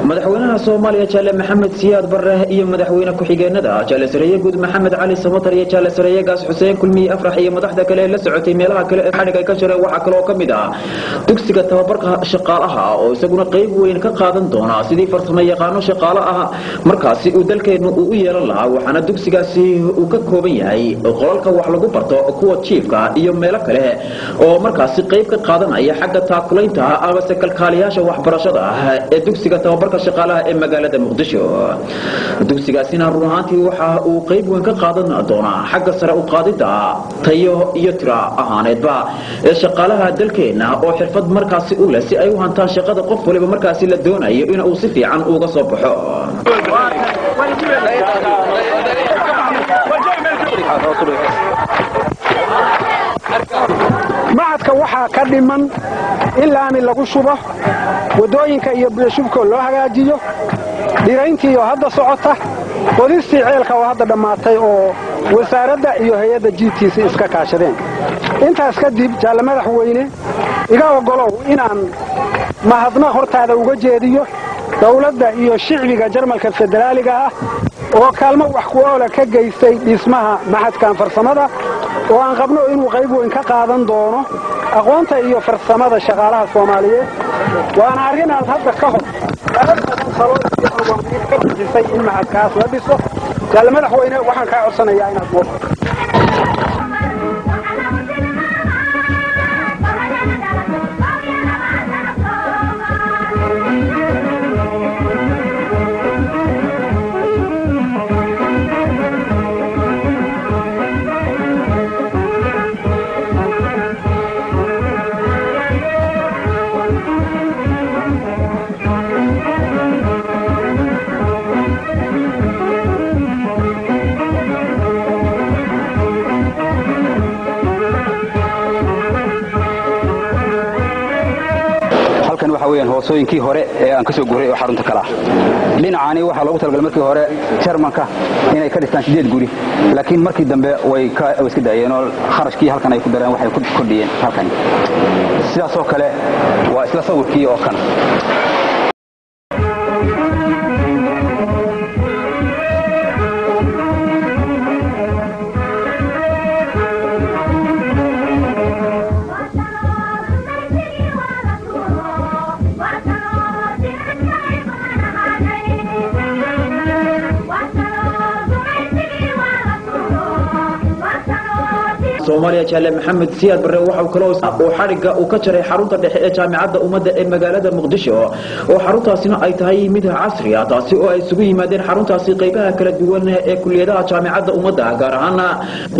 madaxweynaha Soomaaliya Jale Maxamed Siyaad Barre iyo madaxweyne ku-xigeenada Jale Sareeye Guud Maxamed Cali Samatar iyo Jale Sareeye Gaas Xuseen Kulmiye Afrax iyo madaxda kale ee la socotay meelaha kale ee xadhiga ka jiray waxa kale oo kamid ah dugsiga tababarka shaqaalaha oo isaguna qayb weyn ka qaadan doona sidii farsamo yaqaano shaqaalaha markaasi uu dalkeenu u yeelan lahaa waxaana dugsigaasi uu ka kooban yahay qolalka wax lagu barto kuwa chiefka iyo meelo kale oo markaasi qayb ka qaadanaya xagga taakulaynta ama kalkaaliyaasha waxbarashada ee dugsiga tababarka shaqaalaha ee magaalada Muqdisho dugsigaasina run ahaantii waxa uu qayb weyn ka qaadan doonaa xagga sare u qaadida tayo iyo tira ahaaneedba ee shaqaalaha dalkeena oo xirfad markaasi u leh si ay u hantaan shaqada qof waliba markaasi la doonayo in uu si fiican uga soo baxo macadka waxaa ka dhiman in laami lagu shubo wadooyinka iyo bulshubka loo hagaajiyo dhirayntii oo hadda socota qodistii ceelka oo hadda dhammaatay oo wasaaradda iyo hay'adda GTC iska kaashadeen intaas kadib jaale madaxweyne iga ogolow inaan mahadnaq hortaada uga jeediyo dawladda iyo shicbiga Jarmalka federaaliga ah oo kaalmo wax ku ool ka geystay dhismaha maxadkan farsamada oo aan qabno inuu qayb weyn ka qaadan doono aqoonta iyo farsamada shaqaalaha Soomaaliyeed waana arrin aan hadda ka hor in maxadkaas la dhiso jaale madaxweyne waxaan ka codsanayaa inaad muuqato hoosooyinkii hore ee aan ka soo guuray oo xarunta kala dhinacaani waxa loogu talagalay markii hore Jarmanka inay ka dhistaan 8 guri laakiin markii dambe way iska daayeen oo kharashkii halkan ay ku dareen waxay ku kordhiyeen halkan sidaas oo kale waa isla sawirkii oo kan Soomaaliya Jale Maxamed Siyaad Barre waxa uu kala oo xariga uu ka jaray xarunta dhexe ee jaamacadda ummadda ee magaalada Muqdisho oo xaruntaasina ay tahay mid casri ah taasi oo ay isugu yimaadeen xaruntaasi qaybaha kala duwan ee kulliyadaha jaamacadda ummadda gaar ahaan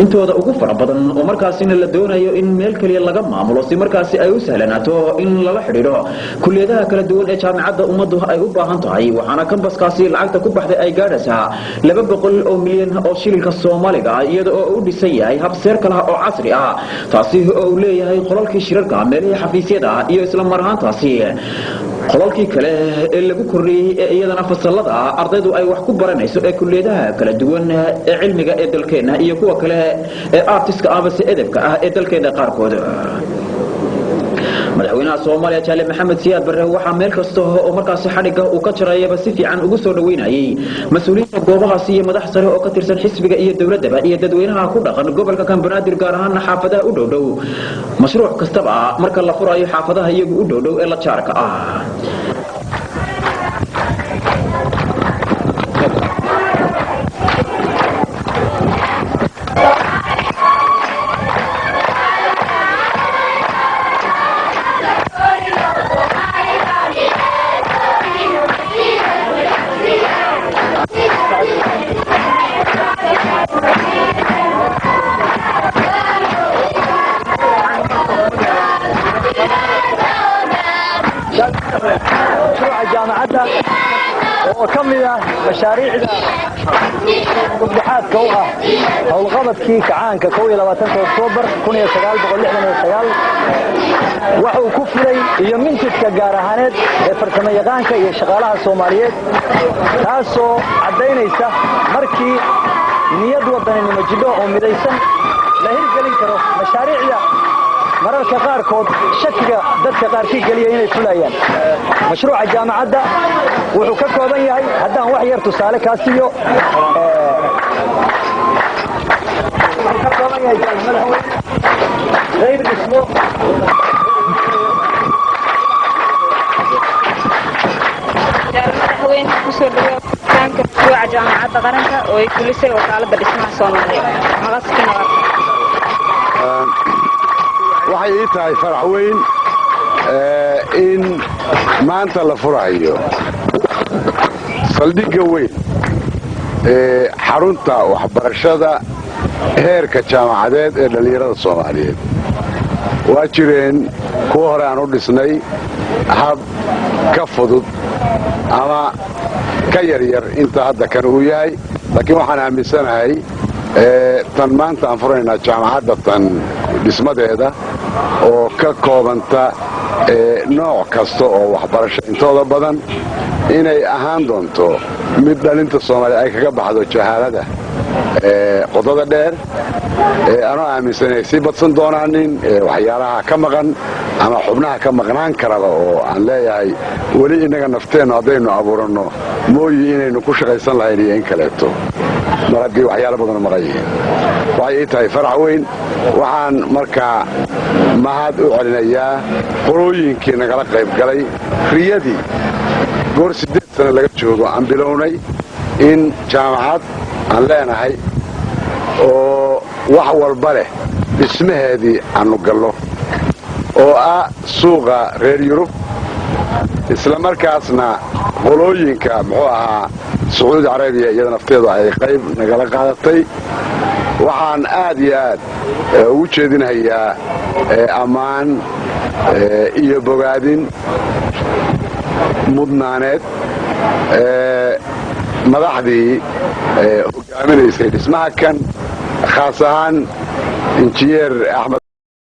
intooda ugu fara badan oo markaasina la doonayo in meel kaliya laga maamulo si markaasi ay u sahlanaato in lala xiriiro kulliyadaha kala duwan ee jaamacadda ummaddu ay u baahan tahay waxaana kambaskaasi lacagta ku baxday ay gaadhaysaa 200 milyan oo shilinka Soomaaliga iyada oo u dhisan yahay hab seer kala oo casri ah taasi oo leeyahay qolalkii shirarka meelaha xafiisyada iyo isla marhaantaasi qolalkii kale ee lagu kordhiyay iyadana fasalada ardaydu ay wax ku baranayso ee kulliyadaha kala duwan ee cilmiga ee dalkeena iyo kuwa kale ee artiska ama edebka ah ee dalkeena qaarkood madaxweynaha Soomaaliya Jale Maxamed Siyaad Barre waxa meel kasta oo markaasi xariga uu ka jarayba si fiican ugu soo dhaweynayay mas'uuliyiinta goobahaasi iyo madax sare oo ka tirsan xisbiga iyo dawladda iyo dadweynaha ku dhaqan gobolka Banaadir gaar ahaan xaafadaha u dhow mashruuc kastaba marka la furayo xaafadaha iyagu u dhow ee la jaarka ah مشاريعنا مبدحات كوها أو الغضب كي كعان كوي لما تنتهي أكتوبر كوني سجال بقول لحنا سجال وحو كفري يمنتك كجارهانات فرتما يغانك يشغلها الصوماليات تاسو عدينا يسا مركي نياد وطني مجدو ومديسن لا هي قلين كرو مشاريعنا mararka qaarkood shakiga dadka qaarkii geliya inay fulayaan mashruuca jaamacadda wuxuu ka kooban yahay haddaan wax yar tusaale kaa siiyo wuxuu ka kooban yahay madaxweyne qayb dhismo madaxweyne kusoo dhaweey kaanka mashruuca jaamacadda qaranka oo ay kulisay wakaaladda dhismaha Soomaaliya maqaskiina waxay ii tahay farax weyn in maanta la furayo saldhigga weyn ee xarunta waxbarashada heerka jaamacadeed ee dhalinyarada Soomaaliyeed waa jireen kuwa hore aan u dhisnay hab ka fudud ama ka yaryar inta hadda kan uu yahay laakiin waxaan aaminsanahay tan maanta aan furaynaa jaamacadda tan dhismadeeda oo ka koobanta nooc kasta oo waxbarasho intooda badan inay ahaan doonto mid dhalinta Soomaaliya ay kaga baxdo jahaalada qodada dheer anoo aaminsanay si badsan doonaanin waxyaalaha ka maqan ama xubnaha ka maqnaan karaba oo aan leeyahay weli inaga nafteenno haddaynu abuuranno mooyi inaynu ku shaqaysan lahayn iyo in kaleeto maragii waxyaalo badan maqan yihiin waxay ii tahay farax weyn waxaan markaa mahad u celinayaa qolooyinkii nagala qayb galay riyadii goor 8 sano laga joogo aan bilownay in jaamacad aan leenahay oo wax walba leh dhismaheedii aanu gallo oo ah suuqa reer Yurub isla markaasna qolooyinka muxuu ahaa Sacuudi Carabiya iyada nafteedu ay qayb nagala qaadatay waxaan aad iyo aad ugu jeedinayaa ammaan iyo bogaadin mudnaaneed madaxdii hogaaminaysay dhismaha kan khaas ahaan injineer Axmed